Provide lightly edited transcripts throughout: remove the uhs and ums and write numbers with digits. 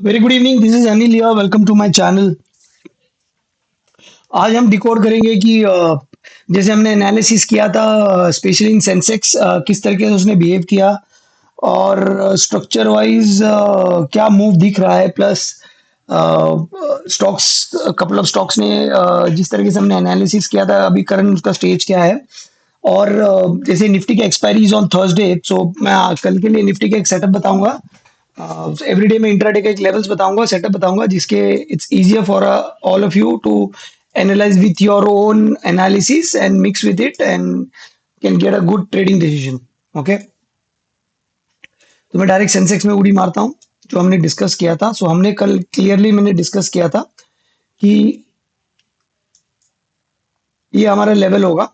Very good evening, this is Anil here. Welcome to my channel. आज हम decode करेंगे कि जैसे हमने एनालिसिस किया था, स्पेशली इन सेंसेक्स, किस तरीके से उसने बिहेव किया और स्ट्रक्चर वाइज क्या मूव दिख रहा है। Plus stocks, couple of stocks ने जिस तरीके से हमने एनालिसिस किया था, अभी करंट उसका स्टेज क्या है। और जैसे निफ्टी के एक्सपायरी इज ऑन थर्सडे, सो मैं कल के लिए निफ्टी का एक सेटअप बताऊंगा। एवरीडे में इंट्राडे का एक लेवल्स बताऊंगा, सेटअप बताऊंगा, जिसके it's easier for all of you to analyse with your own analysis and mix with it and can get a good trading decision. Okay, तो मैं डायरेक्ट सेंसेक्स में उड़ी मारता हूँ, जो हमने डिस्कस किया था। सो हमने कल क्लियरली मैंने डिस्कस किया था कि ये हमारा लेवल होगा।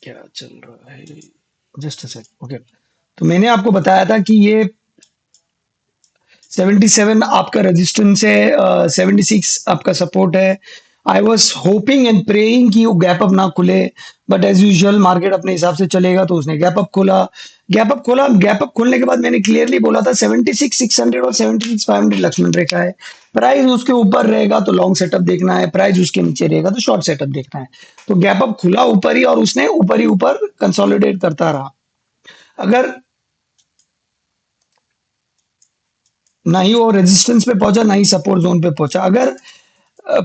क्या चल रहा है, जस्ट अ सेक। ओके, तो मैंने आपको बताया था कि ये 77 आपका रेजिस्टेंस है, 76 आपका सपोर्ट है। I was hoping and praying कि वो गैप अप ना खुले, बट एज यूजुअल मार्केट अपने हिसाब से चलेगा, तो उसने गैप अप खोला। गैप अप खोलने के बाद मैंने क्लियरली बोला था 76 600 और 76 500 लक्ष्मण रेखा है। प्राइस उसके ऊपर रहेगा तो लॉन्ग सेटअप देखना है, प्राइस उसके नीचे रहेगा तो शॉर्ट सेटअप देखना है। तो गैप अप खुला ऊपर ही, और उसने ऊपर ही ऊपर कंसोलिडेट करता रहा। अगर ना ही वो रेजिस्टेंस पे पहुंचा, ना ही सपोर्ट जोन पे पहुंचा, अगर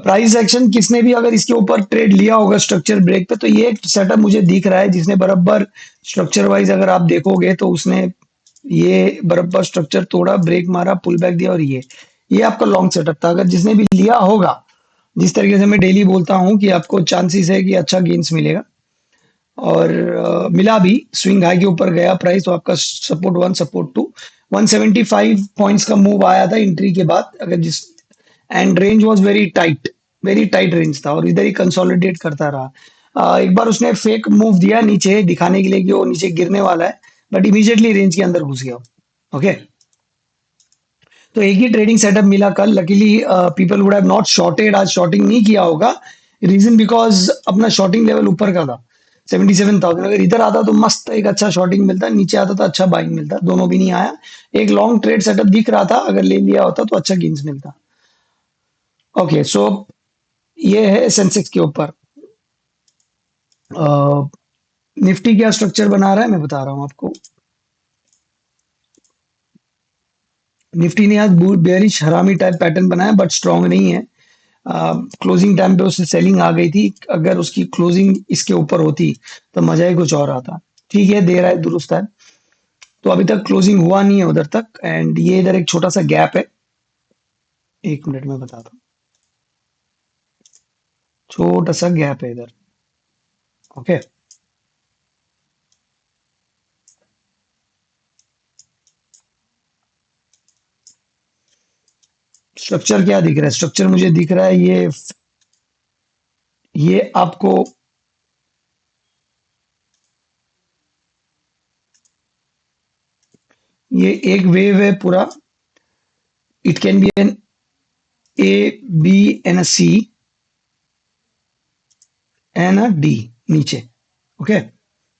प्राइस एक्शन किसने भी अगर इसके ऊपर ट्रेड लिया होगा स्ट्रक्चर ब्रेक पे, तो ये एक सेटअप मुझे दिख रहा है जिसने बराबर स्ट्रक्चर वाइज अगर आप देखोगे तो उसने ये बराबर स्ट्रक्चर तोड़ा, ब्रेक मारा, पुल बैक दिया, और ये आपका लॉन्ग सेटअप था। अगर जिसने भी लिया होगा, जिस तरीके से मैं डेली बोलता हूं कि आपको चांसेस है कि अच्छा गेन्स मिलेगा, और मिला भी। स्विंग हाई के ऊपर गया प्राइस, तो आपका support one, support two, 175 points का मूव आया था एंट्री के बाद। अगर जिस and range was very tight range था, और इधर ही कंसोलिडेट करता रहा। एक बार उसने फेक मूव दिया नीचे दिखाने के लिए कि वो नीचे गिरने वाला है, बट इमीडिएटली रेंज के अंदर घुस गया। ओके, तो एक ही ट्रेडिंग सेटअप मिला कल। Luckily people would have not shorted, आज शॉर्टिंग नहीं किया होगा। रीजन बिकॉज अपना शॉर्टिंग लेवल ऊपर का था, 77,000। अगर इधर आता तो मस्त एक अच्छा शॉर्टिंग मिलता, नीचे आता तो अच्छा बाइंग मिलता, दोनों भी नहीं आया। एक लॉन्ग ट्रेड सेटअप दिख रहा था, अगर ले लिया होता तो अच्छा गेन्स मिलता। ओके, सो ये है सेंसेक्स के ऊपर। निफ्टी क्या स्ट्रक्चर बना रहा है मैं बता रहा हूँ आपको। निफ्टी ने आज बेरिश हरामी टाइप पैटर्न बनाया, बट स्ट्रांग नहीं है। क्लोजिंग टाइम पे उससे सेलिंग आ गई थी। अगर उसकी क्लोजिंग इसके ऊपर होती तो मजा ही कुछ और आता। ठीक है, दे रहा है, दुरुस्त है। तो अभी तक क्लोजिंग हुआ नहीं है उधर तक, एंड ये इधर एक छोटा सा गैप है। एक मिनट में बताता हूँ। छोटा सा गैप है इधर। ओके, स्ट्रक्चर क्या दिख रहा है? स्ट्रक्चर मुझे दिख रहा है ये आपको ये एक वेव है पूरा। It can be an A, B and a C and a D नीचे। ओके,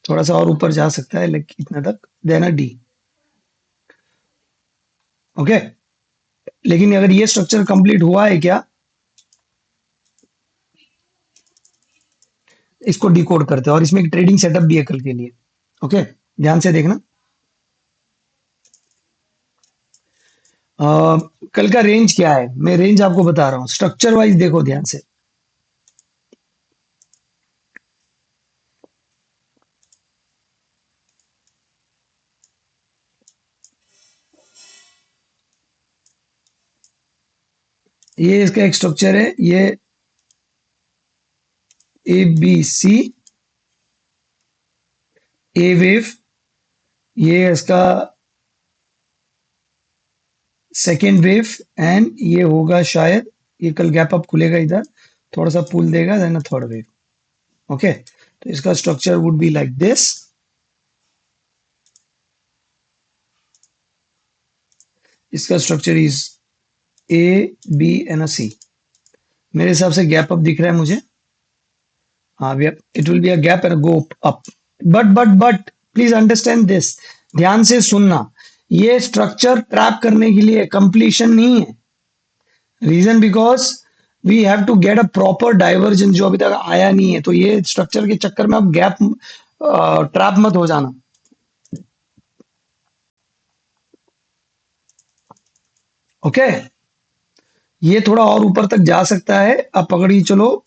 थोड़ा सा और ऊपर जा सकता है, लेकिन इतना तक, देन अ डी। ओके, लेकिन अगर ये स्ट्रक्चर कंप्लीट हुआ है क्या, इसको डिकोड करते हैं, और इसमें एक ट्रेडिंग सेटअप भी है कल के लिए। ओके, ध्यान से देखना। कल का रेंज क्या है, मैं रेंज आपको बता रहा हूँ। स्ट्रक्चर वाइज देखो ध्यान से। ये इसका एक स्ट्रक्चर है, ये A B C, A wave, ये इसका सेकेंड वेव, एंड ये होगा शायद, ये कल गैप अप खुलेगा इधर, थोड़ा सा पुल देगा, then a third wave. Okay, तो इसका structure would be like this. इसका structure is A, B and C. मेरे हिसाब से गैप अप दिख रहा है मुझे। हाँ, it will be a gap and go up. But please understand this, ध्यान से सुनना, ये स्ट्रक्चर ट्रैप करने के लिए, कंप्लीशन नहीं है। Reason because we have to get a proper divergence जो अभी तक आया नहीं है, तो ये स्ट्रक्चर के चक्कर में आप गैप ट्रैप मत हो जाना। ओके, ये थोड़ा और ऊपर तक जा सकता है, अब पकड़ी चलो।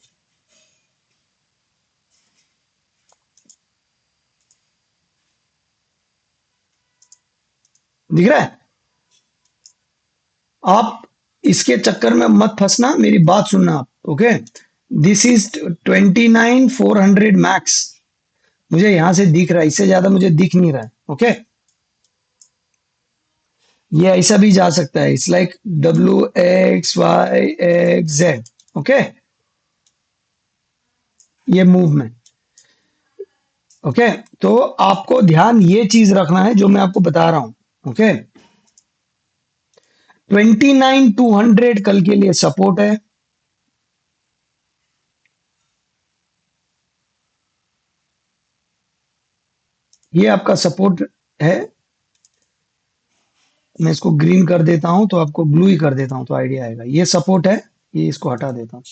दिख रहा है? आप इसके चक्कर में मत फंसना, मेरी बात सुनना आप। ओके, दिस इज 29,400 मैक्स, मुझे यहां से दिख रहा है, इससे ज्यादा मुझे दिख नहीं रहा है। ओके, ये ऐसा भी जा सकता है, इट्स लाइक WXYXZ। ओके, ये मूव में। ओके, तो आपको ध्यान ये चीज रखना है जो मैं आपको बता रहा हूं। ओके, 29,200 कल के लिए सपोर्ट है। ये आपका सपोर्ट है। मैं इसको ग्रीन कर देता हूं, तो आपको ब्लू ही कर देता हूं तो आइडिया आएगा। ये सपोर्ट है, ये इसको हटा देता हूं,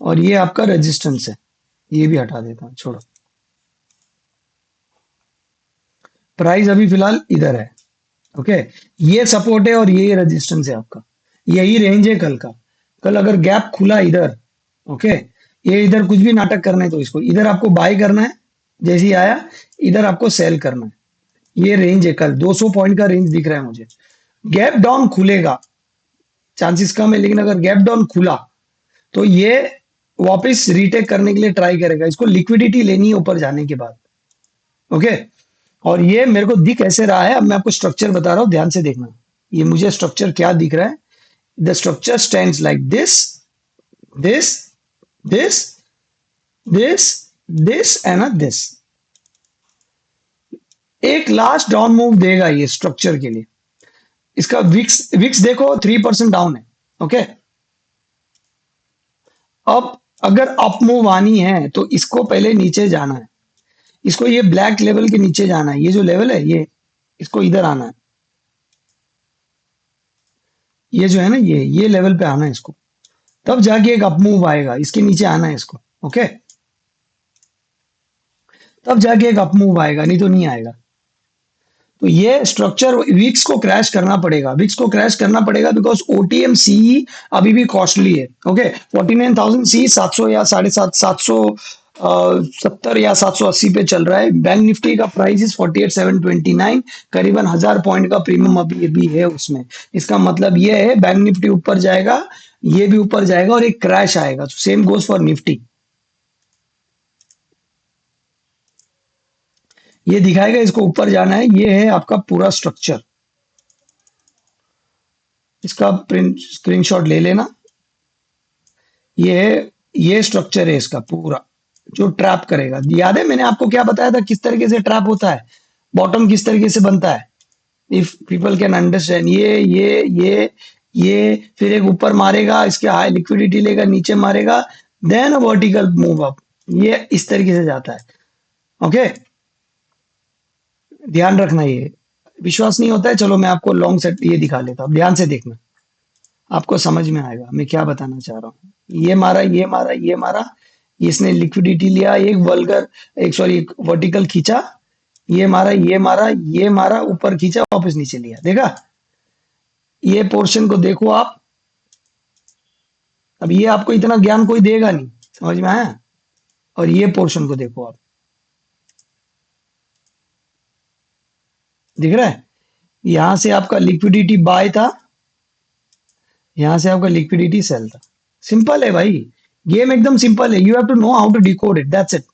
और ये आपका रेजिस्टेंस है, ये भी हटा देता हूं, छोड़ो। प्राइस अभी फिलहाल इधर है। ओके, ये सपोर्ट है और ये रेजिस्टेंस है आपका, यही रेंज है कल का। कल अगर गैप खुला इधर, ओके, ये इधर कुछ भी नाटक करना है तो इसको इधर आपको बाय करना है, जैसे ही आया इधर आपको सेल करना है। ये रेंज है, कल 200 पॉइंट का रेंज दिख रहा है मुझे। गैप डाउन खुलेगा, चांसेस कम है, लेकिन अगर गैप डाउन खुला तो ये वापस रीटेक करने के लिए ट्राई करेगा। इसको लिक्विडिटी लेनी है ऊपर जाने के बाद। ओके, और ये मेरे को दिख ऐसे रहा है, अब मैं आपको स्ट्रक्चर बता रहा हूं, ध्यान से देखना। ये मुझे स्ट्रक्चर क्या दिख रहा है? The structure stands like this, this, this, this, this and this. एक लास्ट डाउन मूव देगा ये स्ट्रक्चर के लिए। इसका विक्स विक्स देखो 3% डाउन है। ओके, अब अगर अप मूव आनी है तो इसको पहले नीचे जाना है, इसको ये ब्लैक लेवल के नीचे जाना है, ये जो लेवल है ये, इसको इधर आना है, ये जो है ना ये लेवल पे आना है इसको, तब जाके एक अप मूव आएगा, इसके नीचे आना है इसको। ओके, तब जाके एक अप मूव आएगा, नहीं तो नहीं आएगा। तो ये स्ट्रक्चर विक्स को क्रैश करना पड़ेगा, विक्स को क्रैश करना पड़ेगा, बिकॉज ओटीएम सी अभी भी कॉस्टली है। ओके, 49,000 सी 700 या 750, 770 या 780 पे चल रहा है। बैंक निफ्टी का प्राइस इज 48,729, करीबन 1000 पॉइंट का प्रीमियम अभी भी है उसमें। इसका मतलब ये है बैंक निफ्टी ऊपर जाएगा, ये भी ऊपर जाएगा और एक क्रैश आएगा। Same goes for Nifty. ये दिखाएगा इसको ऊपर जाना है, ये है आपका पूरा स्ट्रक्चर। इसका प्रिंट स्क्रीनशॉट ले लेना। ये है, ये स्ट्रक्चर है इसका पूरा, जो ट्रैप करेगा। याद है मैंने आपको क्या बताया था, किस तरीके से ट्रैप होता है, बॉटम किस तरीके से बनता है? इफ पीपल कैन अंडरस्टैंड, ये फिर एक ऊपर मारेगा, इसके हाई लिक्विडिटी लेगा, नीचे मारेगा, then a vertical move up, ये इस तरीके से जाता है। ओके, ध्यान रखना। ये विश्वास नहीं होता है, चलो मैं आपको लॉन्ग सेट ये दिखा लेता हूँ, ध्यान से देखना, आपको समझ में आएगा मैं क्या बताना चाह रहा हूँ। ये मारा, ये मारा, ये मारा, इसने लिक्विडिटी लिया, एक वल्गर, एक सॉरी एक वर्टिकल खींचा, ये मारा, ये मारा, ये मारा, ऊपर खींचा, वापस नीचे लिया, देखा? ये पोर्शन को देखो आप। अब ये आपको इतना ज्ञान कोई देगा नहीं, समझ में आया? और ये पोर्शन को देखो आप, दिख रहा है? यहां से आपका लिक्विडिटी बाय था, यहां से आपका लिक्विडिटी सेल था। सिंपल है भाई, गेम एकदम सिंपल है। You have to know how to decode it, that's it.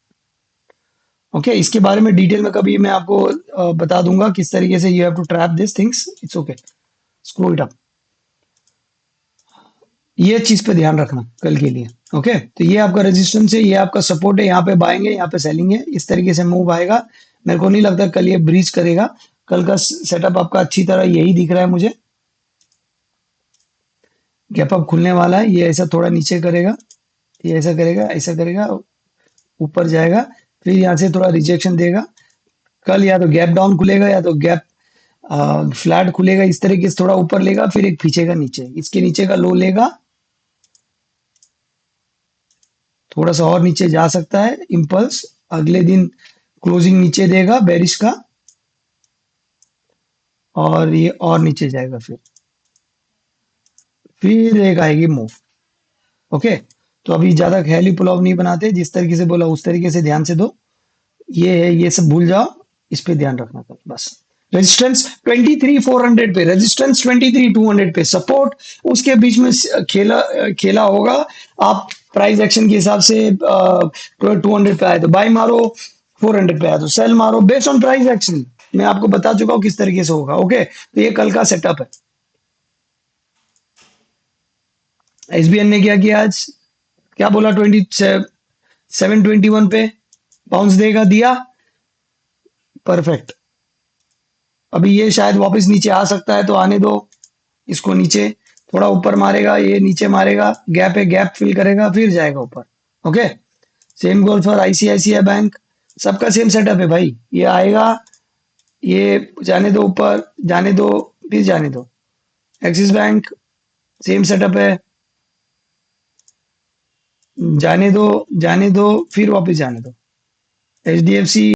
Okay, इसके बारे में डिटेल में कभी मैं आपको बता दूंगा किस तरीके से you have to trap this things. It's okay, screw it up. ये चीज पे ध्यान रखना कल के लिए। ओके, तो ये आपका रेजिस्टेंस है, ये आपका सपोर्ट है, यहाँ पे बाएंगे, यहाँ पे सेलिंग है, इस तरीके से मूव आएगा। मेरे को नहीं लगता कल ये ब्रीच करेगा। कल का सेटअप आपका अच्छी तरह यही दिख रहा है मुझे। गैप अप खुलने वाला है, ये ऐसा थोड़ा नीचे करेगा, ये ऐसा करेगा, ऐसा करेगा, ऊपर जाएगा, फिर यहाँ से थोड़ा रिजेक्शन देगा, कल या तो गैप डाउन खुलेगा या तो गैप फ्लैट खुलेगा, इस तरीके से थोड़ा ऊपर लेगा, फिर एक खींचेगा नीचे, इसके नीचे का लो लेगा, थोड़ा सा और नीचे जा सकता है इम्पल्स, अगले दिन क्लोजिंग नीचे देगा बेरिश का, और ये और नीचे जाएगा, फिर एक आएगी मूव। ओके, तो अभी ज्यादा ख्याली पुलाव नहीं बनाते, जिस तरीके से बोला उस तरीके से ध्यान से दो। ये है, ये सब भूल जाओ, इस पे ध्यान रखना कल बस। रेजिस्टेंस 23,400 पे, रेजिस्टेंस 23,200 पे, सपोर्ट उसके बीच में खेला खेला होगा। आप प्राइस एक्शन के हिसाब से 200 पे आए तो बाई मारो, 400 पे आए तो सेल मारो, बेस्ड ऑन प्राइस एक्शन। मैं आपको बता चुका हूँ किस तरीके से होगा। ओके, तो ये कल का सेटअप है। एसबीएन ने क्या किया आज? क्या बोला? 721 पे बाउंस देगा, दिया, परफेक्ट। अभी ये शायद वापस नीचे आ सकता है, तो आने दो इसको नीचे। थोड़ा ऊपर मारेगा, ये नीचे मारेगा, गैप है, गैप फिल करेगा, फिर जाएगा ऊपर। Okay, same goal for ICICI bank. सबका सेम सेटअप है भाई। ये आएगा, ये जाने दो ऊपर, जाने दो, फिर जाने दो। एक्सिस बैंक सेम सेटअप है, जाने दो, जाने दो, फिर वापस जाने दो। एचडीएफसी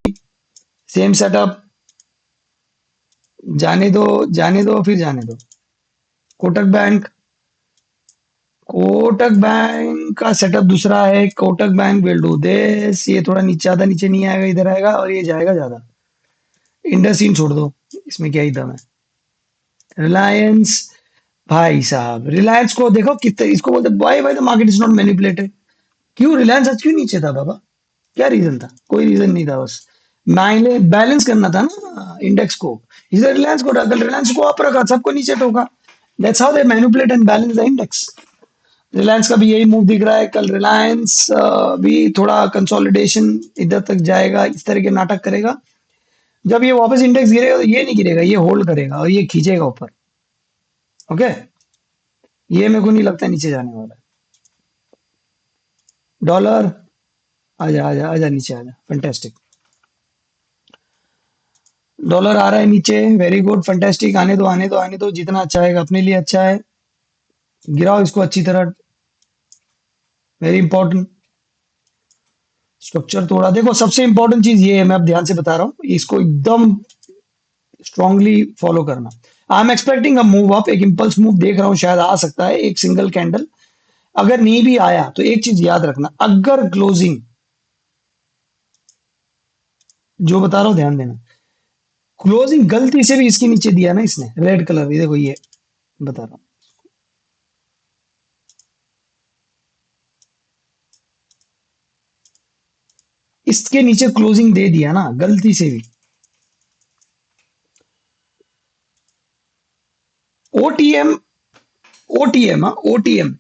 सेम सेटअप, जाने दो, जाने दो, फिर जाने दो। कोटक बैंक, कोटक बैंक का सेटअप दूसरा है। Kotak bank will do this, ये थोड़ा नीचे, ज्यादा नीचे नहीं आएगा, इधर आएगा और ये जाएगा ज्यादा। इंडसइंड छोड़ दो, इसमें क्या ही दम है। रिलायंस, भाई साहब रिलायंस को देखो कितने, इसको बोलते by by the market is not manipulated. क्यों रिलायंस आज क्यों नीचे था बाबा? क्या रीजन था? कोई रीजन नहीं था, बस मैंने बैलेंस करना था ना इंडेक्स को। इधर रिलायंस को रखा, रिलायंस को अप रखा, सबको नीचे ठोका। That's how they manipulate and balance the index. Reliance का भी यही मूव दिख रहा है कल। रिलायंस भी थोड़ा कंसोलिडेशन इधर तक जाएगा, इस तरह के नाटक करेगा। जब ये वापस इंडेक्स गिरेगा तो ये नहीं गिरेगा, ये होल्ड करेगा और ये खींचेगा ऊपर। ओके, ये मेरे को नहीं लगता नीचे जाने वाला है। डॉलर, आजा आजा आजा, नीचे आजा, फैंटास्टिक। डॉलर आ रहा है नीचे, वेरी गुड, फैंटास्टिक। आने दो आने दो आने दो, जितना अच्छा है अपने लिए अच्छा है। गिराओ इसको अच्छी तरह, वेरी इंपॉर्टेंट। स्ट्रक्चर तोड़ा, देखो सबसे इंपॉर्टेंट चीज ये है, मैं अब ध्यान से बता रहा हूँ, इसको एकदम स्ट्रांगली फॉलो करना। आई am expecting a move up, एक इंपल्स मूव देख रहा हूँ, शायद आ सकता है एक सिंगल कैंडल। अगर नहीं भी आया तो एक चीज याद रखना, अगर क्लोजिंग, जो बता रहा हूँ ध्यान देना, क्लोजिंग गलती से भी इसके नीचे दिया ना इसने, रेड कलर, ये देखो, ये बता रहा हूँ, इसके नीचे क्लोजिंग दे दिया ना गलती से भी। ओटीएम, ओटीएम, हाँ ओटीएम,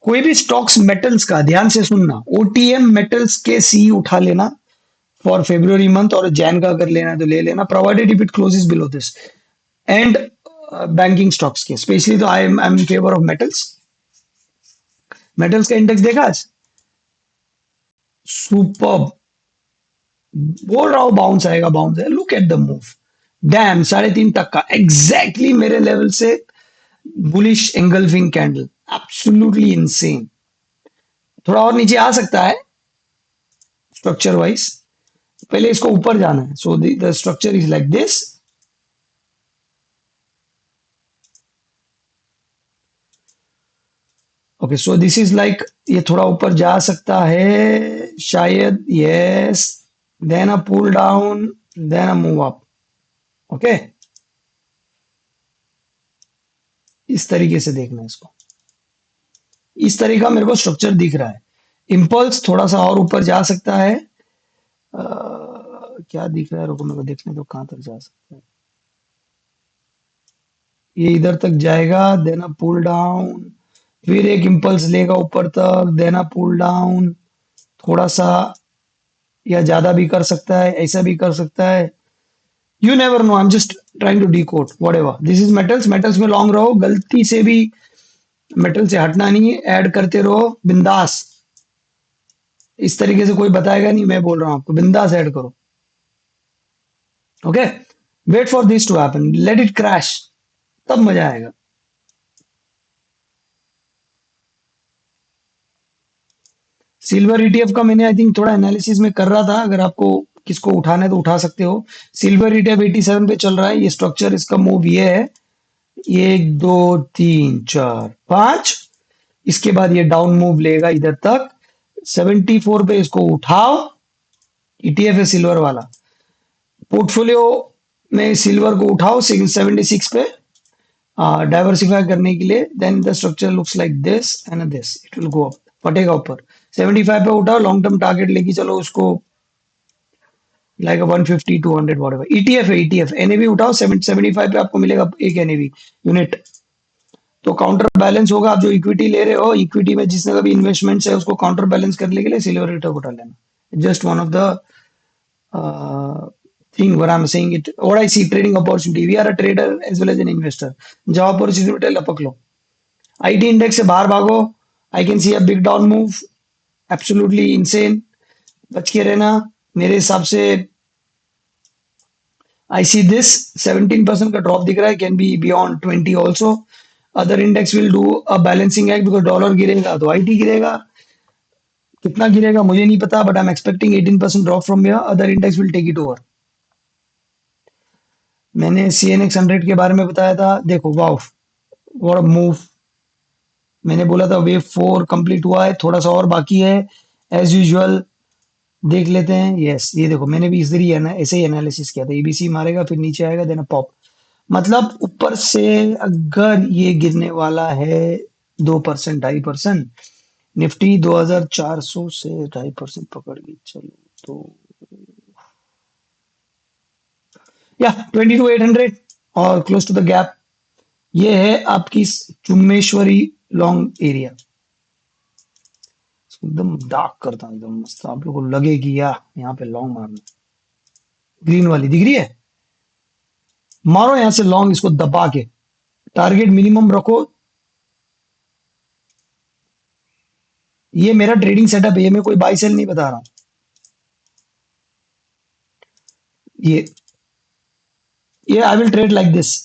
कोई भी स्टॉक्स मेटल्स का ध्यान से सुनना, ओटीएम मेटल्स के सी उठा लेना फॉर फेब्रुअरी मंथ, और जैन का अगर लेना है तो ले लेना, provided if it closes below this. And banking stocks के स्पेशली, तो I am in favour of metals. Metals का इंडेक्स देखा आज, सुपर। बोल रहा हूँ बाउंस आएगा, बाउंस है, look at the move. Dam, 3.5 Takka exactly मेरे लेवल से bullish engulfing candle, absolutely insane. थोड़ा और नीचे आ सकता है स्ट्रक्चर वाइज, पहले इसको ऊपर जाना है। So the structure is like this. Okay, so this is like, ये थोड़ा ऊपर जा सकता है शायद, yes, then a pull down, then a move up. Okay, इस तरीके से देखना है इसको, इस तरीका मेरे को स्ट्रक्चर दिख रहा है। इम्पल्स थोड़ा सा और ऊपर जा सकता है। क्या दिख रहा है, रुको मेरे को देखने दो कहां तक जा सकता है। ये इधर तक जाएगा, देन अ पुल डाउन, फिर एक इम्पल्स लेगा ऊपर तक, देन अ पुल डाउन, थोड़ा सा, या ज्यादा भी कर सकता है, ऐसा भी कर सकता है। You never know, I am just trying to decode whatever. This is metals, metals में लॉन्ग रहो, गलती से भी मेटल से हटना नहीं है, ऐड करते रहो बिंदास। इस तरीके से कोई बताएगा नहीं, मैं बोल रहा हूँ आपको, बिंदास ऐड करो। Okay, wait for this to happen, let it crash, तब मजा आएगा। सिल्वर ईटीएफ का मैंने आई थिंक थोड़ा एनालिसिस में कर रहा था, अगर आपको किसको उठाना है तो उठा सकते हो। सिल्वर ईटीएफ 87 पे चल रहा है, ये स्ट्रक्चर इसका मूव ये है, एक दो तीन चार पांच, इसके बाद ये डाउन मूव लेगा इधर तक, 74 पे इसको उठाओ, ईटीएफ है सिल्वर वाला, पोर्टफोलियो में सिल्वर को उठाओ 76 पे, डाइवर्सिफाई करने के लिए, then the structure looks like this and this, it will go up, फटेगा ऊपर। 75 पे उठाओ, लॉन्ग टर्म टारगेट लेके चलो उसको, लाइक 150 200 व्हाटएवर। ईटीएफ है, ईटीएफ, एनएवी उठाओ, 75 पे आपको मिलेगा एक एनएवी यूनिट। तो काउंटर बैलेंस होगा, आप जो इक्विटी ले रहे हो, इक्विटी में जिसने का भी इन्वेस्टमेंट्स है उसको काउंटर बैलेंस करने के लिए सिल्वर रिटर्न उठा लेना, just one of the thing what I'm saying it, what I see trading opportunity, we are a trader as well as an investor, जहां अपॉर्चुनिटी लपक लो। आईटी इंडेक्स से बाहर भागो, I can see a big down move, absolutely insane, बच के रहना। मेरे हिसाब से आई सी दिस 17% का ड्रॉप दिख रहा है, can be beyond 20 also. Other index will do a balancing act, because dollar गिरेगा तो आईटी गिरेगा, कितना गिरेगा मुझे नहीं पता, but I am expecting 18% drop from here, other index will take it over. मैंने सीएनएक्स 100 के बारे में बताया था, देखो वाओ, व्हाट अ मूव। मैंने बोला था वेव 4 कंप्लीट हुआ है, थोड़ा सा और बाकी है, एज यूजुअल देख लेते हैं। यस, ये देखो मैंने भी इधर ही है ना, ऐसे ही एनालिसिस किया था, एबीसी मारेगा फिर नीचे आएगा, देन पॉप, मतलब ऊपर से अगर ये गिरने वाला है 2% 2.5%, निफ्टी 2400 से 2.5% पकड़ के चलो तो, या 22,800 और क्लोज टू द गैप, ये है आपकी चुम्मेश्वरी लॉन्ग एरिया। एकदम डार्क करता हूँ, एकदम मस्त, आप लोगों को लगे कि या यहाँ पे लॉन्ग मारना। ग्रीन वाली दिख रही है, मारो यहां से लॉन्ग, इसको दबा के, टारगेट मिनिमम रखो। ये मेरा ट्रेडिंग सेटअप है, ये मैं कोई बाई सेल नहीं बता रहा हूँ। ये ये I will trade like this,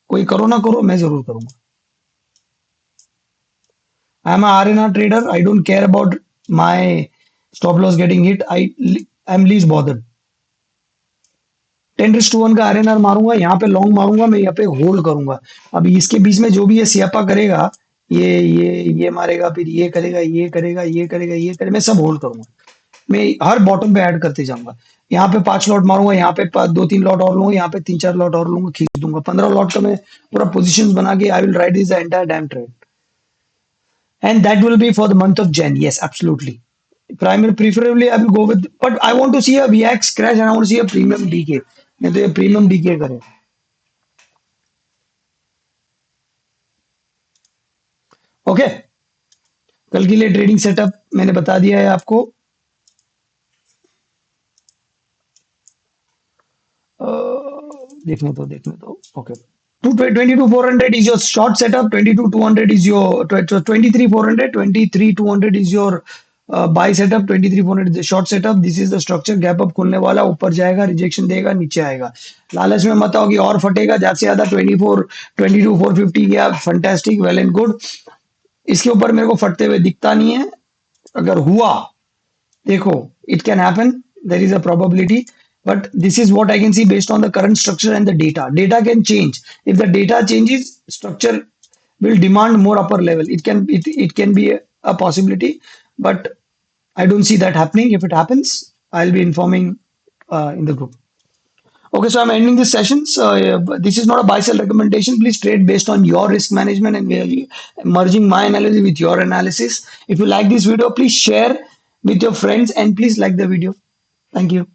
कोई करो ना करो, मैं जरूर करूंगा। I am R N R trader, I don't care about my stop loss getting hit, I am least bothered. 10:1 का आरएनआर मारूंगा, यहाँ पे लॉन्ग मारूंगा, मैं यहाँ पे होल्ड करूंगा। अब इसके बीच में जो भी ये सियापा करेगा, ये मारेगा, फिर ये करेगा, ये करेगा, ये करेगा, ये करेगा, मैं सब होल्ड करूंगा। मैं हर बॉटम पे ऐड करते जाऊंगा। यहाँ पे 5 लॉट मारूंगा, यहाँ पे 2-3 लॉट और लूंगा, यहाँ पे 3-4 लॉट और लूंगा, खींच दूंगा 15 लॉट का, मैं पूरा पोजिशन बना के I will write this entire dam trade, and that will be for the month of Jain. Yes absolutely, primary preferably I will go with, but I want to see a VX crash and I want to see a premium DK, नहीं तो ये premium DK करे। Okay, कल के लिए trading setup मैंने बता दिया है आपको। अ, देखने दो। Okay, 22 400 is your short setup, 22 200 is your 23 400, 23 200 is your buy setup, 23 400 is the short setup, this is the structure, gap up खुलने वाला, ऊपर जाएगा, रिजेक्शन देगा, नीचे आएगा, लालच में मत आओ कि और फटेगा, ज्यादा से ज्यादा 22 450 गया, फंटेस्टिक, वेल एंड गुड। इसके ऊपर मेरे को फटते हुए दिखता नहीं है, अगर हुआ, देखो, it can happen, there is a probability, but this is what I can see based on the current structure and the data. Data can change. If the data changes, structure will demand more upper level. It can be a possibility, but I don't see that happening. If it happens, I'll be informing in the group. Okay, so I'm ending this session. So this is not a buy sell recommendation. Please trade based on your risk management, and we are merging my analysis with your analysis. If you like this video, please share with your friends and please like the video. Thank you.